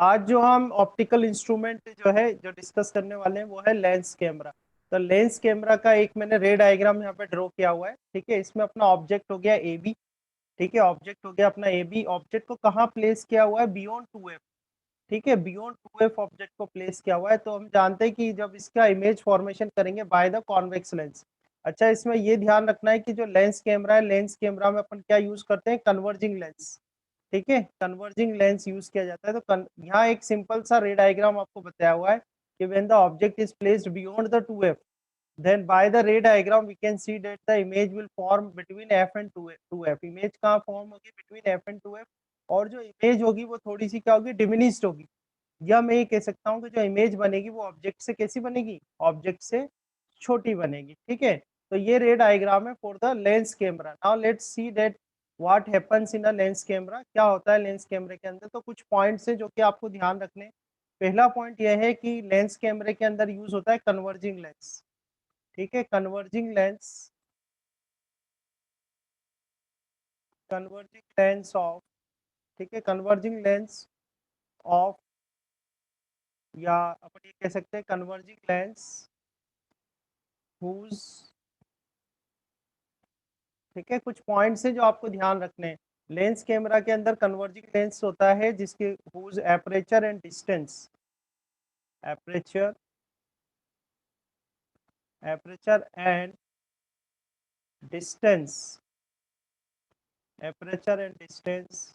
आज जो हम ऑप्टिकल इंस्ट्रूमेंट जो है जो डिस्कस करने वाले हैं वो है लेंस कैमरा। तो लेंस कैमरा का एक मैंने रे डायग्राम यहाँ पे ड्रॉ किया हुआ है। ठीक है, इसमें अपना ऑब्जेक्ट हो गया ए बी। ठीक है, ऑब्जेक्ट हो गया अपना ए बी। ऑब्जेक्ट को कहाँ प्लेस किया हुआ है? Beyond 2F। ठीक है, बियॉन्ड 2F ऑब्जेक्ट को प्लेस किया हुआ है। तो हम जानते हैं कि जब इसका इमेज फॉर्मेशन करेंगे बाय द कॉन्वेक्स लेंस। अच्छा, इसमें ये ध्यान रखना है कि जो लेंस कैमरा है, लेंस कैमरा में अपन क्या यूज करते हैं? Converging lens. ठीक है, कन्वर्जिंग लेंस यूज किया जाता है। तो यहाँ एक सिंपल सा रे डायग्राम आपको बताया हुआ है कि when the object is placed beyond the 2F, then by the ray diagram we can see that the image will form between f and 2f। Image कहाँ फॉर्म होगी? Between f and 2f। और जो image होगी वो थोड़ी सी क्या होगी? Diminished होगी। या मैं ये कह सकता हूँ कि जो इमेज बनेगी वो ऑब्जेक्ट से कैसी बनेगी? ऑब्जेक्ट से छोटी बनेगी। ठीक है, तो ये रे डायग्राम है for the lens camera. Now let's see that what happens in a lens camera. क्या होता है लेंस कैमरे के अंदर? तो कुछ पॉइंट्स है जो कि आपको ध्यान रखने। पहला पॉइंट यह है कि लेंस कैमरे के अंदर यूज होता है कन्वर्जिंग लेंस। ठीक है, converging lens, converging lens of, ठीक है, कन्वर्जिंग लेंस ऑफ, या अपन ये कह सकते हैं कन्वर्जिंग लेंस हुज। ठीक है, कुछ पॉइंट्स है जो आपको ध्यान रखने हैं। लेंस कैमरा के अंदर कन्वर्जिंग लेंस होता है जिसके whose aperture and distance, aperture, aperture and distance, aperture and distance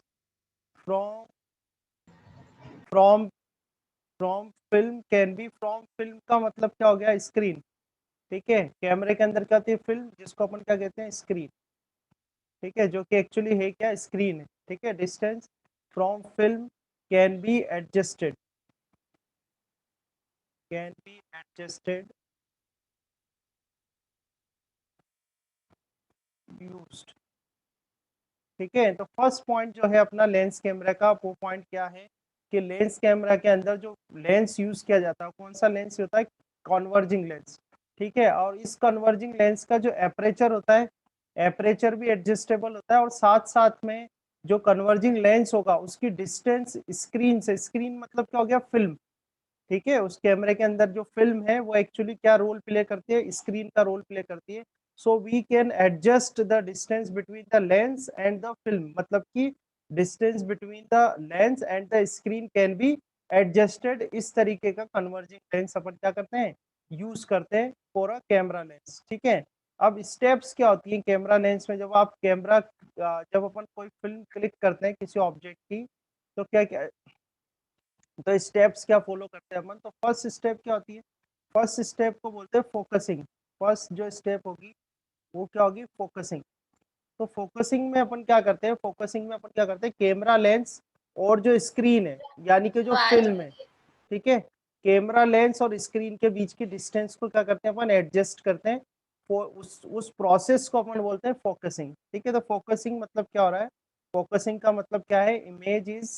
from from from film can be, from film का मतलब क्या हो गया? स्क्रीन। ठीक है, कैमरे के अंदर क्या होती है? फिल्म, जिसको अपन क्या कहते हैं? स्क्रीन। ठीक है, जो कि एक्चुअली है क्या? स्क्रीन है। ठीक है, distance from film can be adjusted, can be adjusted, used. ठीक है, तो फर्स्ट पॉइंट जो है अपना लेंस कैमरा का, वो पॉइंट क्या है कि लेंस कैमरा के अंदर जो लेंस यूज किया जाता है कौन सा लेंस होता है? Converging lens. ठीक है, और इस कन्वर्जिंग लेंस का जो एपरेचर होता है, एपरेचर भी एडजस्टेबल होता है। और साथ साथ में जो कन्वर्जिंग लेंस होगा उसकी डिस्टेंस स्क्रीन से, स्क्रीन मतलब क्या हो गया? फिल्म। ठीक है, उस कैमरे के अंदर जो फिल्म है वो एक्चुअली क्या रोल प्ले करती है? स्क्रीन का रोल प्ले करती है। So we can adjust the distance between the lens and the film, मतलब कि distance between the lens and the screen can be adjusted. इस तरीके का कन्वर्जिंग लेंस अपन क्या करते हैं? यूज करते हैं फॉर अ कैमरा लेंस। ठीक है, अब स्टेप्स क्या होती हैं कैमरा लेंस में? जब आप कैमरा, जब अपन कोई फिल्म क्लिक करते हैं किसी ऑब्जेक्ट की, तो क्या क्या, तो स्टेप्स क्या फॉलो करते हैं अपन? तो फर्स्ट स्टेप क्या होती है? फर्स्ट स्टेप को बोलते हैं फोकसिंग। फर्स्ट जो स्टेप होगी वो क्या होगी? फोकसिंग। तो फोकसिंग में अपन क्या करते हैं? फोकसिंग में अपन क्या करते हैं? कैमरा लेंस और जो स्क्रीन है, यानी कि जो आवाज फिल्म है, ठीक है, कैमरा लेंस और स्क्रीन के बीच की डिस्टेंस को क्या करते हैं अपन? एडजस्ट करते हैं। उस प्रोसेस को अपन बोलते हैं फोकसिंग। ठीक है, तो फोकसिंग मतलब क्या हो रहा है? फोकसिंग का मतलब क्या है? इमेज इज,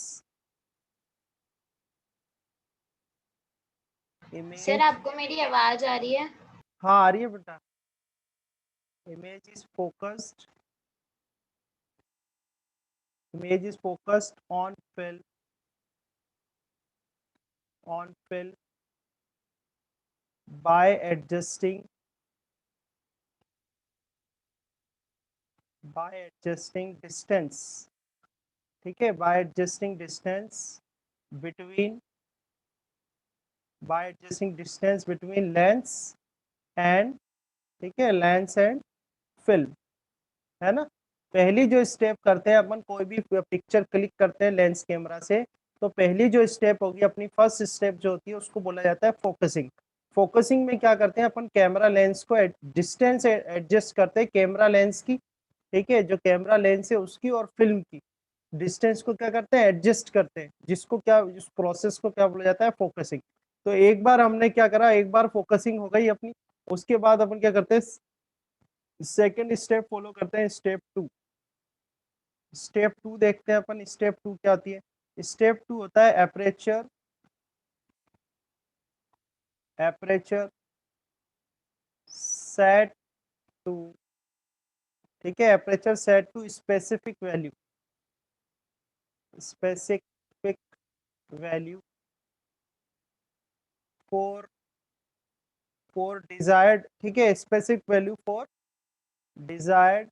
सर, इमेज, आपको मेरी आवाज आ रही है? हाँ आ रही है बेटा। image is focused, image is focused on film by adjusting, by adjusting distance। ठीक है, by adjusting distance between, by adjusting distance between lens and, ठीक है, लेंस एंड फिल्म, है ना। पहली जो स्टेप करते हैं अपन, कोई भी पिक्चर क्लिक करते हैं लेंस कैमरा से, तो पहली जो स्टेप होगी अपनी, फर्स्ट स्टेप जो होती है उसको बोला जाता है फोकसिंग। फोकसिंग में क्या करते हैं अपन? कैमरा लेंस को डिस्टेंस एडजस्ट करते हैं कैमरा लेंस की। ठीक है, जो कैमरा लेंस है उसकी और फिल्म की डिस्टेंस को क्या करते हैं? एडजस्ट करते हैं, जिसको क्या, इस प्रोसेस को क्या बोला जाता है? फोकसिंग। तो एक बार हमने क्या करा, एक बार फोकसिंग हो गई अपनी, उसके बाद अपन क्या करते हैं? सेकेंड स्टेप फॉलो करते हैं, स्टेप टू। स्टेप टू देखते हैं अपन। स्टेप टू क्या होती है? स्टेप टू होता है एपरेचर, एपरेचर सेट टू, ठीक है, aperture set to specific value, specific value for desired, ठीक है, specific value for desired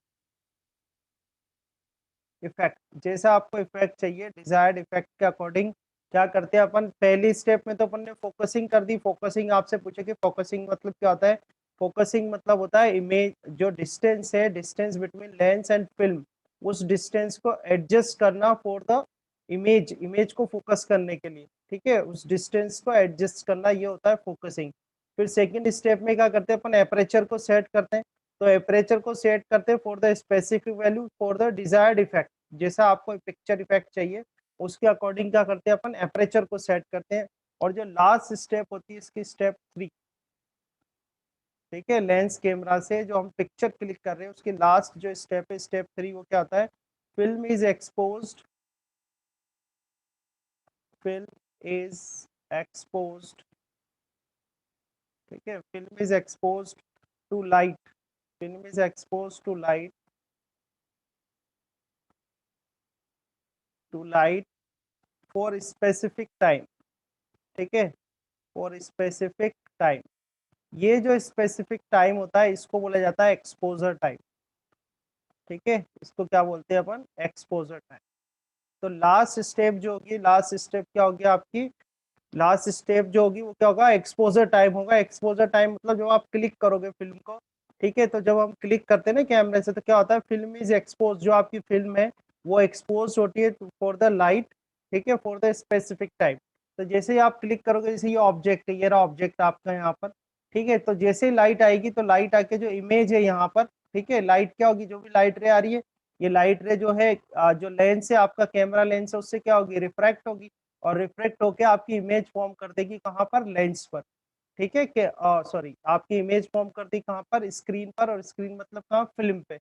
effect. जैसा आपको इफेक्ट चाहिए डिजायर्ड इफेक्ट के अकॉर्डिंग क्या करते हैं अपन, पहली स्टेप में तो अपन ने फोकसिंग कर दी। फोकसिंग आपसे पूछे कि फोकसिंग मतलब क्या होता है। फोकसिंग मतलब होता है इमेज, जो डिस्टेंस है, distance between lens and film, उस डिस्टेंस को एडजस्ट करना फॉर द इमेज, इमेज को फोकस करने के लिए, ठीक है, उस डिस्टेंस को एडजस्ट करना, ये होता है फोकसिंग। फिर सेकेंड स्टेप में क्या करते हैं अपन, एपरेचर को सेट करते हैं। तो एपरेचर को सेट करते हैं for the specific value for the desired effect. जैसा आपको पिक्चर इफेक्ट चाहिए उसके अकॉर्डिंग क्या करते हैं अपन, एपरेचर को सेट करते हैं। और जो लास्ट स्टेप होती है इसकी, स्टेप 3, ठीक है, लेंस कैमरा से जो हम पिक्चर क्लिक कर रहे हैं उसकी लास्ट जो स्टेप है, स्टेप 3, वो क्या होता है, film is exposed, film is exposed, ठीक है, film is exposed to light, film is exposed to light, to light for specific time, ठीक है, फॉर स्पेसिफिक टाइम। ये जो स्पेसिफिक टाइम होता है इसको बोला जाता है एक्सपोजर टाइम, ठीक है, इसको क्या बोलते हैं अपन, एक्सपोजर टाइम। तो लास्ट स्टेप जो होगी, लास्ट स्टेप क्या होगी आपकी, लास्ट स्टेप जो होगी वो क्या होगा, एक्सपोजर टाइम होगा। एक्सपोजर टाइम मतलब जब आप क्लिक करोगे फिल्म को, ठीक है, तो जब हम क्लिक करते हैं ना कैमरे से तो क्या होता है, फिल्म इज एक्सपोज, जो आपकी फिल्म है वो एक्सपोज होती है फॉर द लाइट, ठीक है, फॉर द स्पेसिफिक टाइम। तो जैसे ही आप क्लिक करोगे, जैसे ये ऑब्जेक्ट है, ये रहा ऑब्जेक्ट आपका यहाँ पर, ठीक है, तो जैसे ही लाइट आएगी तो लाइट आके जो इमेज है यहाँ पर, ठीक है, लाइट क्या होगी, जो भी लाइट रे आ रही है, ये लाइट रे जो है जो लेंस है आपका, कैमरा लेंस है, उससे क्या होगी, रिफ्रैक्ट होगी, और रिफ्लेक्ट होके आपकी इमेज फॉर्म कर देगी कहाँ पर, लेंस पर, ठीक है, कि सॉरी, आपकी इमेज फॉर्म कर दी कहाँ पर, स्क्रीन पर, और स्क्रीन मतलब कहाँ, फिल्म पे,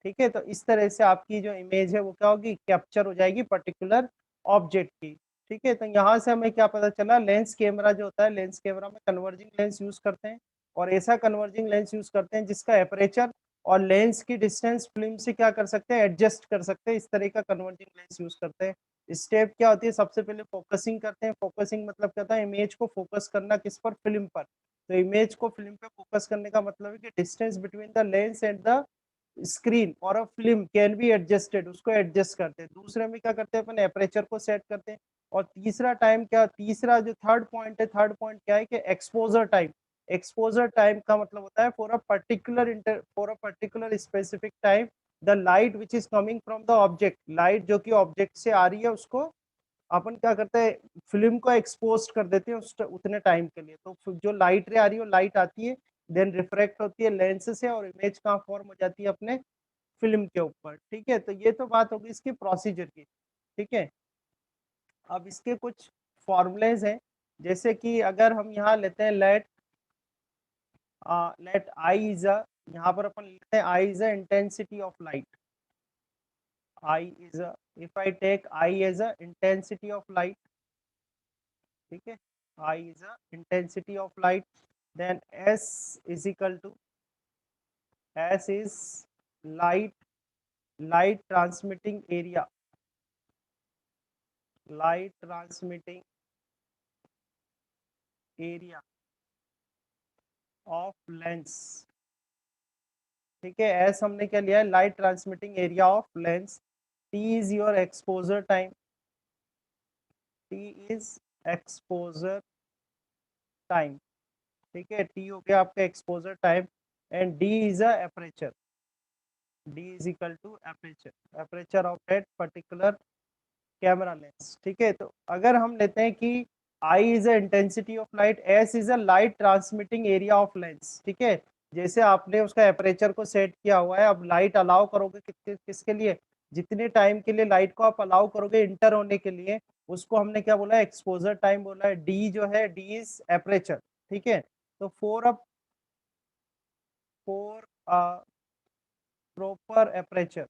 ठीक है। तो इस तरह से आपकी जो इमेज है वो क्या होगी, कैप्चर हो जाएगी पर्टिकुलर ऑब्जेक्ट की, ठीक है। तो यहाँ से हमें क्या पता चला, लेंस कैमरा जो होता है, लेंस कैमरा में कन्वर्जिंग लेंस यूज करते हैं, और ऐसा कन्वर्जिंग लेंस यूज करते हैं जिसका एपरेचर और लेंस की डिस्टेंस फिल्म से क्या कर सकते हैं, एडजस्ट कर सकते हैं, इस तरह का कन्वर्जिंग लेंस यूज करते हैं। स्टेप क्या होती है, सबसे पहले फोकसिंग करते हैं। फोकसिंग मतलब क्या होता है, इमेज को फोकस करना किस पर, फिल्म पर। तो इमेज को फिल्म पे फोकस करने का मतलब है कि distance between the lens and the screen और a film can be adjusted, उसको एडजस्ट करते हैं। दूसरे में क्या करते हैं अपन, एपरेचर को सेट करते हैं। और तीसरा टाइम क्या, तीसरा जो थर्ड पॉइंट है, थर्ड पॉइंट क्या है कि एक्सपोजर टाइम। एक्सपोजर टाइम का मतलब होता है for a particular for a particular specific time the light which is coming from the object, light जो कि ऑब्जेक्ट से आ रही है उसको अपन क्या करते हैं, फिल्म को एक्सपोज कर देते हैं उतने टाइम के लिए। तो जो लाइट रे आ रही है, लाइट आती है, देन रिफ्रैक्ट होती है लेंस से, और इमेज कहाँ फॉर्म हो जाती है, अपने फिल्म के ऊपर, ठीक है। तो ये तो बात होगी इसकी प्रोसीजर की, ठीक है। अब इसके कुछ फॉर्मूलेज हैं, जैसे कि अगर हम यहाँ लेते हैं लेट आई इज अ, यहाँ पर अपन लेते हैं I is a intensity of light, I is a, if I take I as a intensity of light, ठीक है, I is a intensity of light, then S is equal to, S is light, light transmitting area, light transmitting area of lens, ठीक है। S हमने क्या लिया है, light transmitting area of lens. T is your exposure time, T is exposure time, ठीक है, T हो गया आपका exposure time. And D is a aperture, D is equal to aperture, aperture of that particular camera lens, ठीक है। तो अगर हम लेते हैं कि I is a intensity of light, S is a light transmitting area of lens, ठीक है। जैसे आपने उसका एपरेचर को सेट किया हुआ है, अब लाइट अलाउ करोगे किसके लिए, जितने टाइम के लिए लाइट को आप अलाउ करोगे इंटर होने के लिए, उसको हमने क्या बोला है, एक्सपोजर टाइम बोला है। डी जो है, डी इज एपरेचर, ठीक है। तो four proper aperture,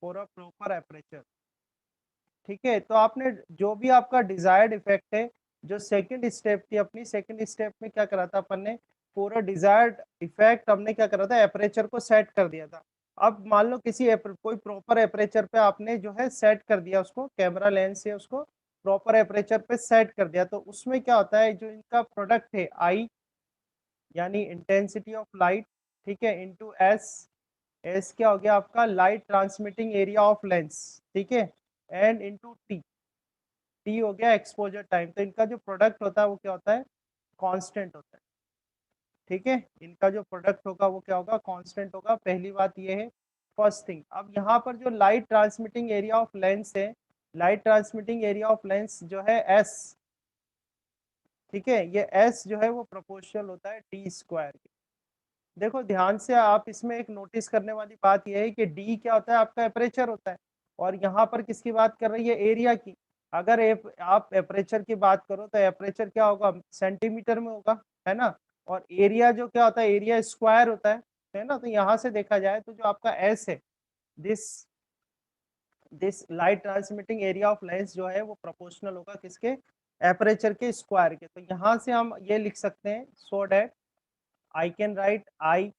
for a proper aperture, ठीक है। तो आपने जो भी आपका डिजायर्ड इफेक्ट है, जो सेकंड स्टेप थी अपनी, सेकंड स्टेप में क्या करा था अपन ने, पूरा डिजायर्ड इफेक्ट हमने क्या करा था, एपरेचर को सेट कर दिया था। अब मान लो किसी कोई प्रॉपर एपरेचर पे आपने जो है सेट कर दिया उसको, कैमरा लेंस से उसको प्रॉपर एपरेचर पे सेट कर दिया, तो उसमें क्या होता है, जो इनका प्रोडक्ट है आई यानी इंटेंसिटी ऑफ लाइट, ठीक है, इंटू एस, एस क्या हो गया आपका light transmitting area of lens, ठीक है, एंड इंटू टी, टी हो गया एक्सपोजर टाइम। तो इनका जो प्रोडक्ट होता है वो क्या होता है, कांस्टेंट होता है, ठीक है, इनका जो प्रोडक्ट होगा वो क्या होगा, कांस्टेंट होगा। पहली बात ये है, फर्स्ट थिंग। अब यहाँ पर जो light transmitting area of lens है, light transmitting area of lens जो है एस, ठीक है, ये एस जो है वो प्रोपोर्शनल होता है डी स्क्वायर के। देखो ध्यान से, आप इसमें एक नोटिस करने वाली बात यह है कि डी क्या होता है, आपका एपरेचर होता है, और यहाँ पर किसकी बात कर रही है, एरिया की। अगर आप एपरेचर की बात करो तो एपरेचर क्या होगा, सेंटीमीटर में होगा, है ना, और एरिया जो क्या होता है, एरिया स्क्वायर होता है ना। तो यहाँ से देखा जाए तो जो आपका एस है, this this light transmitting area of lens जो है वो प्रोपोर्शनल होगा किसके, एपरेचर के स्क्वायर के। तो यहाँ से हम ये लिख सकते हैं, so that I can write I,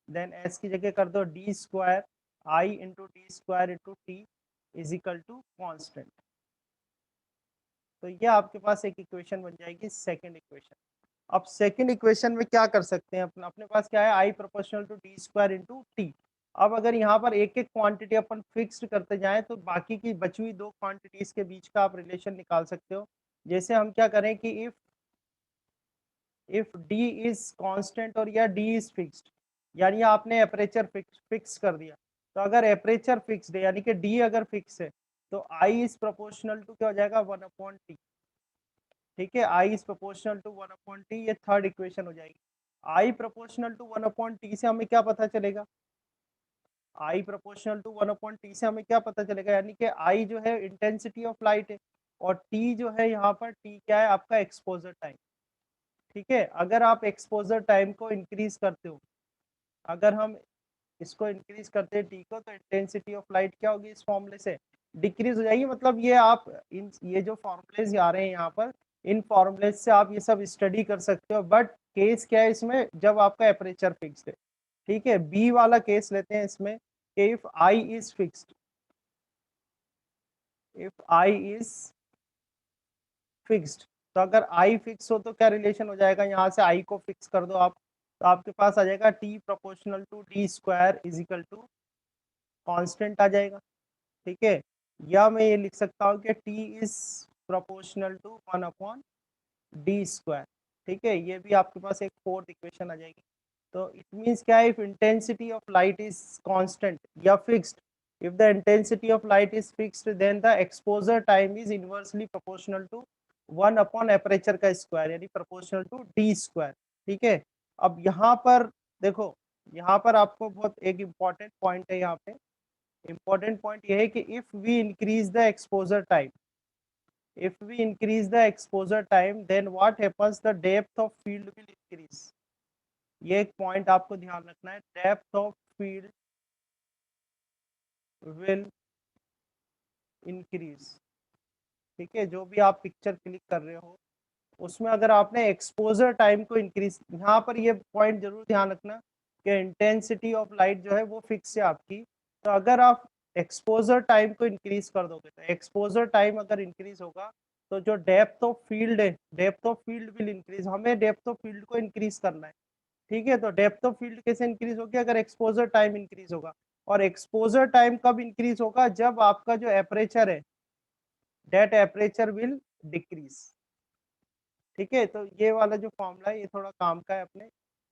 then S की जगह कर दो D square, I into D square into T is equal to constant. तो ये आपके पास एक इक्वेशन बन जाएगी, सेकेंड इक्वेशन। अब सेकेंड इक्वेशन में क्या कर सकते हैं, अपना अपने पास क्या है, I proportional to D square into T. अब अगर यहाँ पर एक एक क्वांटिटी अपन फिक्स्ड करते जाएं तो बाकी की बची हुई दो क्वांटिटीज के बीच का आप रिलेशन निकाल सकते हो। जैसे हम क्या करें कि इफ डी इज कांस्टेंट और या डी इज फिक्स्ड, यानी आपने एपरेचर फिक्स कर दिया, तो अगर एपरेचर फिक्स्ड है यानी कि डी अगर फिक्स है, तो आई इज प्रोपोर्शनल टू क्या हो जाएगा, 1/t, ठीक है, I is proportional to 1/t, ये थर्ड इक्वेशन हो जाएगी। आई प्रोपोर्शनल टू 1/t से हमें क्या पता चलेगा, आई प्रोपोर्शनल टू 1/t से हमें क्या पता चलेगा, यानी कि आई जो है इंटेंसिटी ऑफ लाइट है, और टी जो है यहाँ पर टी क्या है, आपका एक्सपोजर टाइम, ठीक है। अगर आप एक्सपोजर टाइम को इंक्रीज करते हो, अगर हम इसको इंक्रीज करते हैं टी को, तो इंटेंसिटी ऑफ लाइट क्या होगी, इस फॉर्मूले से डिक्रीज हो जाएगी। मतलब ये आप ये जो फॉर्मूलेज आ रहे हैं यहाँ पर, इन फॉर्मूलेज से आप ये सब स्टडी कर सकते हो। बट केस क्या है इसमें, जब आपका एपरेचर फिक्स्ड है, ठीक है। बी वाला केस लेते हैं इसमें, if I is fixed, if I is fixed, तो अगर आई फिक्स हो तो क्या रिलेशन हो जाएगा, यहाँ से आई को फिक्स कर दो आप, तो आपके पास आ जाएगा T proportional to D square is equal to constant आ जाएगा, ठीक है। या मैं ये लिख सकता हूँ कि टी इज प्रोपोर्शनल टू 1/डी स्क्वायर, ठीक है। ये भी आपके पास एक फोर्थ इक्वेशन आ जाएगी। तो इट मीन्स क्या है, if intensity of light is constant या fixed, if the intensity of light is fixed then the exposure time is inversely proportional to 1/aperture का स्क्वायर, यानी proportional to d स्क्वायर, ठीक है। अब यहाँ पर देखो, यहाँ पर आपको बहुत एक इम्पॉर्टेंट पॉइंट है, यहाँ पे इम्पॉर्टेंट पॉइंट ये है कि if we increase the exposure time, if we increase the exposure time then what happens, the depth of field will increase। ये एक पॉइंट आपको ध्यान रखना है, depth of field will increase, ठीक है। जो भी आप पिक्चर क्लिक कर रहे हो उसमें अगर आपने एक्सपोजर टाइम को इंक्रीज, यहाँ पर ये पॉइंट जरूर ध्यान रखना कि इंटेंसिटी ऑफ लाइट जो है वो फिक्स है आपकी, तो अगर आप एक्सपोजर टाइम को इंक्रीज कर दोगे, तो एक्सपोजर टाइम अगर इंक्रीज होगा तो जो डेप्थ ऑफ फील्ड है, depth of field will increase, हमें डेप्थ ऑफ फील्ड को इंक्रीज करना है, ठीक है। तो डेप्थ ऑफ फील्ड कैसे इंक्रीज होगी, अगर एक्सपोजर टाइम इंक्रीज होगा, और एक्सपोजर टाइम कब इंक्रीज होगा, जब आपका जो एपरेचर है, डेट एपरेचर विल डिक्रीज, ठीक है। तो ये वाला जो फॉर्मूला है ये थोड़ा काम का है अपने,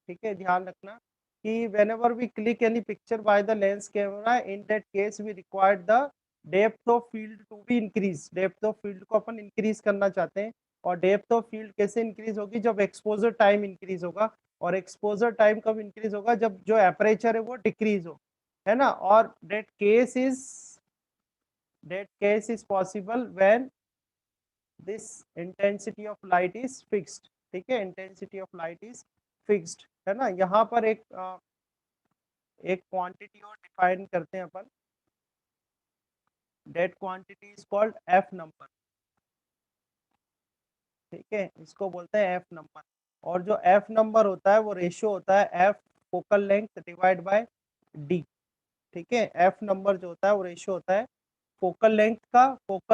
ठीक है। ध्यान रखना कि whenever we click any picture by the lens camera, in that case we require the depth of field to be increased, depth of field को अपन increase करना चाहते हैं, और depth of field कैसे increase होगी, जब exposure time increase होगा, और exposure time कब increase होगा, जब जो aperture है वो decrease हो, है ना। और that case is possible when this intensity of light is fixed, ठीक है, intensity of light is fixed, है ना। यहाँ पर एक क्वांटिटी और डिफाइन करते हैं अपन, that quantity is called f number, ठीक है, इसको बोलते हैं f नंबर। और जो f नंबर होता है वो रेशियो होता है f focal length divide by d, ठीक है। f नंबर जो होता है वो रेशियो होता है focal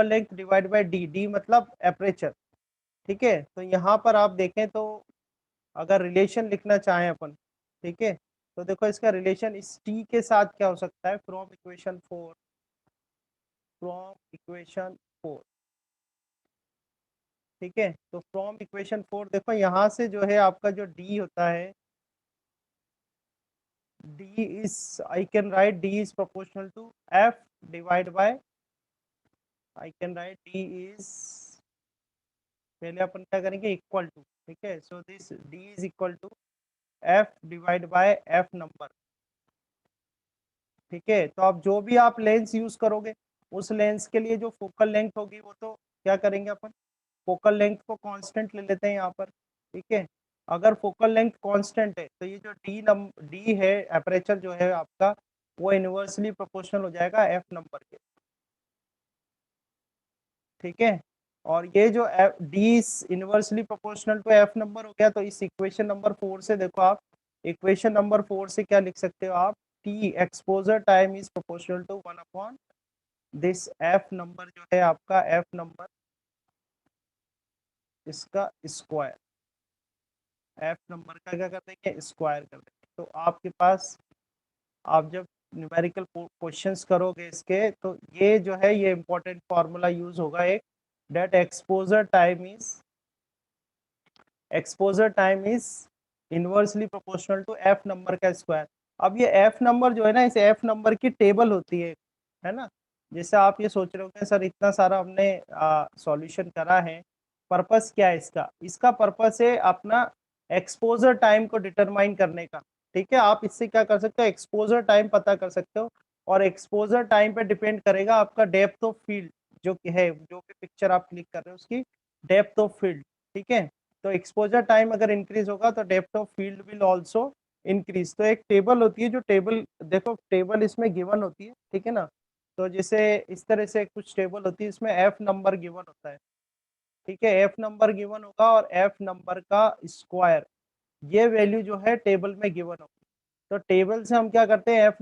length divide by D, D मतलब एपरेचर, ठीक है। तो यहाँ पर आप देखें तो अगर रिलेशन लिखना चाहें अपन, ठीक है, तो देखो इसका रिलेशन इस टी के साथ क्या हो सकता है, फ्रॉम इक्वेशन 4, ठीक है। तो फ्रॉम इक्वेशन 4 देखो यहाँ से जो है आपका जो डी होता है, D is, I can write D is proportional to F divide by, I can write D is, पहले अपन क्या करेंगे, इक्वल टू, ठीक है। So this D is equal to F divide by F number, ठीक है। तो आप जो भी आप लेंस यूज करोगे उस लेंस के लिए जो फोकल लेंथ होगी वो तो क्या करेंगे अपन, फोकल लेंथ को कांस्टेंट ले लेते हैं यहाँ पर, ठीक है। अगर फोकल लेंथ कांस्टेंट है तो ये जो डी है, एपरेचर जो है आपका, वो इनवर्सली प्रोपोर्शनल हो जाएगा एफ नंबर के, ठीक है। और ये जो D inversely proportional to F number हो गया, तो इस इक्वेशन नंबर 4 से देखो आप, इक्वेशन नंबर 4 से क्या लिख सकते हो आप, T exposure time is proportional to 1 upon this F number जो है आपका, एफ नंबर इसका स्क्वायर, एफ नंबर का क्या कर देंगे, स्क्वायर कर देंगे। तो आपके पास, आप जब न्यूमेरिकल क्वेश्चंस करोगे इसके, तो ये जो है ये इंपॉर्टेंट फार्मूला यूज होगा एक, that exposure time is inversely proportional to F number का स्क्वायर। अब ये एफ नंबर जो है ना, इस एफ नंबर की टेबल होती है ना। जैसे आप ये सोच रहे हो सर इतना सारा हमने सॉल्यूशन करा है, पर्पस क्या है इसका, इसका पर्पस है अपना एक्सपोजर टाइम को डिटरमाइन करने का, ठीक है। आप इससे क्या कर सकते हो, एक्सपोजर टाइम पता कर सकते हो, और एक्सपोजर टाइम पे डिपेंड करेगा आपका डेप्थ ऑफ फील्ड जो कि है, जो भी पिक्चर आप क्लिक कर रहे हो उसकी डेप्थ ऑफ फील्ड, ठीक है। तो एक्सपोजर टाइम अगर इंक्रीज होगा तो depth of field will also increase. तो एक टेबल होती है, जो टेबल देखो, टेबल इसमें गिवन होती है, ठीक है ना। तो जैसे इस तरह से कुछ टेबल होती है, इसमें एफ नंबर गिवन होता है, ठीक है, एफ नंबर गिवन होगा और एफ नंबर का स्क्वायर, ये वैल्यू जो है टेबल में गिवन होगी। तो टेबल से हम क्या करते हैं, एफ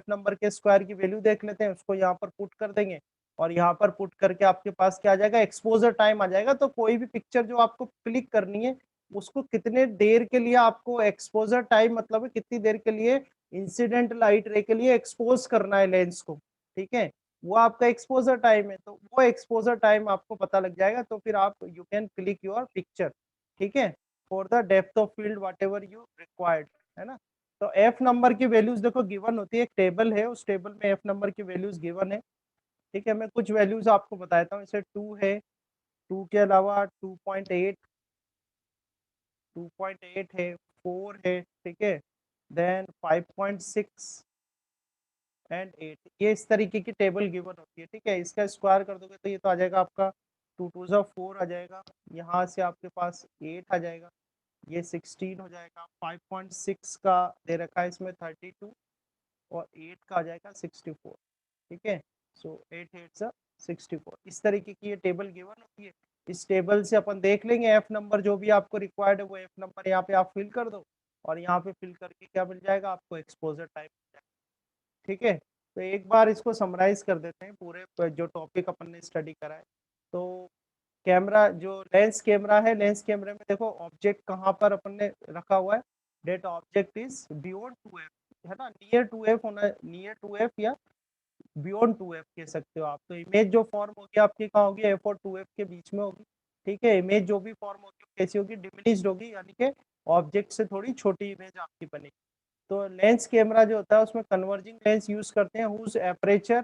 नंबर के स्क्वायर की वैल्यू देख लेते हैं, उसको यहाँ पर पुट कर देंगे, और यहाँ पर पुट करके आपके पास क्या आ जाएगा, एक्सपोजर टाइम आ जाएगा। तो कोई भी पिक्चर जो आपको क्लिक करनी है, उसको कितने देर के लिए आपको एक्सपोजर टाइम, मतलब है कितनी देर के लिए इंसिडेंट लाइट रे के लिए एक्सपोज करना है लेंस को, ठीक है, वो आपका एक्सपोजर टाइम है। तो वो एक्सपोजर टाइम आपको पता लग जाएगा, तो फिर आप you can click your picture, ठीक है, for the depth of field whatever you required, है ना। तो एफ नंबर की वैल्यूज देखो गिवन होती है, एक टेबल है, उस टेबल में एफ नंबर की वैल्यूज गिवन है, ठीक है। मैं कुछ वैल्यूज आपको बताता हूँ, जैसे 2 है, 2 के अलावा 2.8 है, 4 है, ठीक है, देन 5.6 एंड 8, ये इस तरीके की टेबल गिवन होती है, ठीक है। इसका स्क्वायर कर दोगे तो ये तो आ जाएगा आपका 2 टू ज़ा 4 आ जाएगा, यहाँ से आपके पास 8 आ जाएगा, ये 16 हो जाएगा, 5.6 का दे रखा है इसमें 32, और 8 का आ जाएगा 64, ठीक है। सो 8 8 सा 64, इस तरीके की ये टेबल गिवन होती है। इस टेबल से अपन देख लेंगे एफ नंबर जो भी आपको रिक्वायर्ड है, वो एफ नंबर यहाँ पे आप फिल कर दो, और यहाँ पे फिल करके क्या मिल जाएगा आपको, एक्सपोजर टाइम, ठीक है। तो एक बार इसको समराइज कर देते हैं, पूरे जो टॉपिक अपन ने स्टडी करा है। तो कैमरा जो लेंस कैमरा है, लेंस कैमरे में देखो ऑब्जेक्ट कहाँ पर अपन ने रखा हुआ है, date object is beyond 2f, है ना, नियर टू एफ होना, नियर टू एफ या बियॉन्ड 2f कह सकते हो आप। तो इमेज जो फॉर्म होगी आपकी कहाँ होगी, एफ और 2f के बीच में होगी, ठीक है। इमेज जो भी फॉर्म होगी कैसी होगी, डिमिनिश्ड होगी, यानी कि ऑब्जेक्ट से थोड़ी छोटी इमेज आपकी बनेगी। तो लेंस कैमरा जो होता है उसमें कन्वर्जिंग लेंस यूज करते हैं, हुज एपरेचर,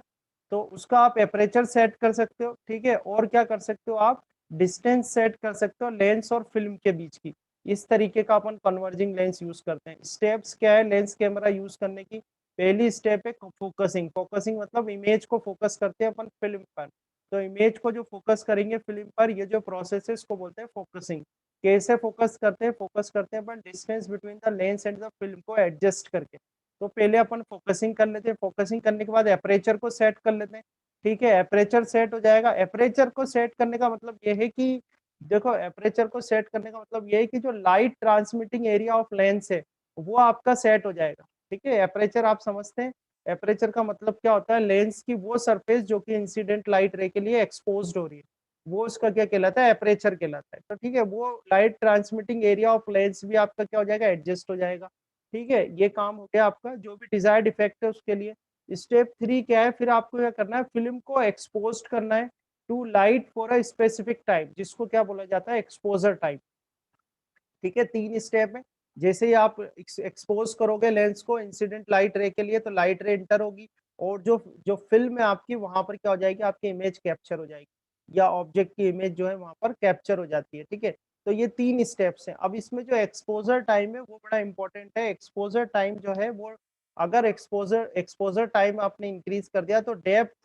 तो उसका आप एपरेचर सेट कर सकते हो, ठीक है। और क्या कर सकते हो आप, डिस्टेंस सेट कर सकते हो लेंस और फिल्म के बीच की, इस तरीके का अपन कन्वर्जिंग लेंस यूज करते हैं। स्टेप्स क्या है लेंस कैमरा यूज करने की, पहली स्टेप है फोकसिंग, फोकसिंग मतलब इमेज को फोकस करते हैं अपन फिल्म पर। तो इमेज को जो फोकस करेंगे फिल्म पर, ये जो प्रोसेस है इसको बोलते हैं फोकसिंग। कैसे फोकस करते हैं, फोकस करते हैं अपन distance between the lens and the film को एडजस्ट करके। तो पहले अपन फोकसिंग कर लेते हैं, फोकसिंग करने के बाद एपरेचर को सेट कर लेते हैं, ठीक है। एपरेचर सेट हो जाएगा, एपरेचर को सेट करने का मतलब ये है कि देखो, एपरेचर को सेट करने का मतलब ये है कि जो light transmitting area of lens है वो आपका सेट हो जाएगा, ठीक है। एपरेचर आप समझते हैं, एपरेचर का मतलब क्या होता है, लेंस की वो सरफेस जो कि इंसिडेंट लाइट रे के लिए एक्सपोज्ड हो रही है, वो उसका क्या कहलाता है, एपरेचर कहलाता है। तो ठीक है, वो light transmitting area of lens भी आपका क्या हो जाएगा, एडजस्ट हो जाएगा। ठीक है, ये काम हो गया आपका जो भी डिजायर्ड इफेक्ट है उसके लिए। स्टेप 3 क्या है, फिर आपको क्या करना है, फिल्म को एक्सपोज करना है to light for a specific time, जिसको क्या बोला जाता है, एक्सपोजर टाइम। ठीक है, 3 स्टेप है। जैसे ही आप एक्सपोज करोगे लेंस को इंसिडेंट लाइट रे के लिए, तो लाइट रे इंटर होगी, और जो जो फिल्म है आपकी, वहां पर क्या हो जाएगी, आपकी इमेज कैप्चर हो जाएगी, या ऑब्जेक्ट की इमेज जो है वहां पर कैप्चर हो जाती है। ठीक है, तो ये 3 स्टेप्स हैं। अब इसमें जो एक्सपोजर टाइम है वो बड़ा इंपॉर्टेंट है। एक्सपोजर टाइम जो है वो, अगर एक्सपोजर टाइम आपने इंक्रीज कर दिया, तो डेप्थ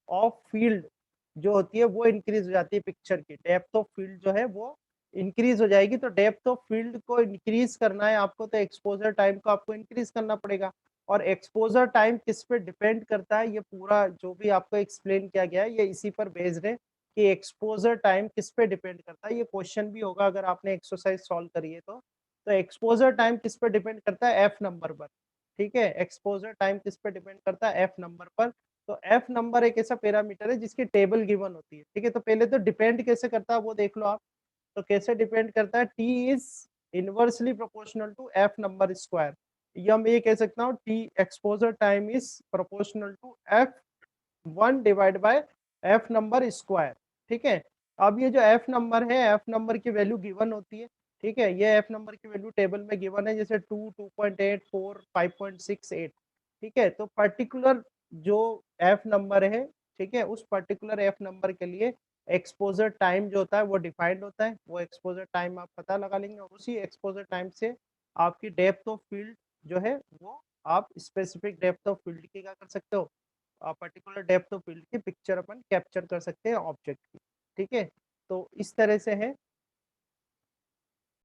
ऑफ फील्ड जो होती है वो इंक्रीज हो जाती है, पिक्चर की डेप्थ ऑफ फील्ड जो है वो इंक्रीज हो जाएगी। तो डेप्थ ऑफ फील्ड को इंक्रीज करना है आपको, तो एक्सपोजर टाइम को आपको इंक्रीज करना पड़ेगा। और एक्सपोजर टाइम किस पे डिपेंड करता है, ये पूरा जो भी आपको एक्सप्लेन किया गया है ये इसी पर बेस्ड है कि एक्सपोजर टाइम किस पे डिपेंड करता है। ये क्वेश्चन भी होगा अगर आपने एक्सरसाइज सॉल्व करी है तो एक्सपोजर टाइम किस पे डिपेंड करता है, एफ नंबर पर। ठीक है, एक्सपोजर टाइम किस पे डिपेंड करता है, एफ नंबर पर। तो एफ नंबर एक ऐसा पैरामीटर है जिसकी टेबल गिवन होती है। ठीक है, तो पहले तो डिपेंड कैसे करता है वो देख लो आप। तो कैसे डिपेंड करता है, T is inversely proportional to F number square, या मैं ये कह सकता हूँ T exposure time is proportional to F 1 divide by F number square. ठीक है, अब ये जो एफ नंबर है, एफ नंबर की वैल्यू गिवन होती है। ठीक है, ये एफ नंबर की वैल्यू टेबल में गिवन है, जैसे 2, 2.8, 4, 5.68। ठीक है, तो पर्टिकुलर जो एफ नंबर है, ठीक है, उस पर्टिकुलर एफ नंबर के लिए एक्सपोजर टाइम जो होता है वो डिफाइंड होता है। वो एक्सपोजर टाइम आप पता लगा लेंगे, और उसी एक्सपोजर टाइम से आपकी डेप्थ ऑफ फील्ड जो है वो आप स्पेसिफिक डेप्थ ऑफ फील्ड की क्या कर सकते हो, पर्टिकुलर डेप्थ ऑफ फील्ड की पिक्चर अपन कैप्चर कर सकते हैं ऑब्जेक्ट की। ठीक है, तो इस तरह से है।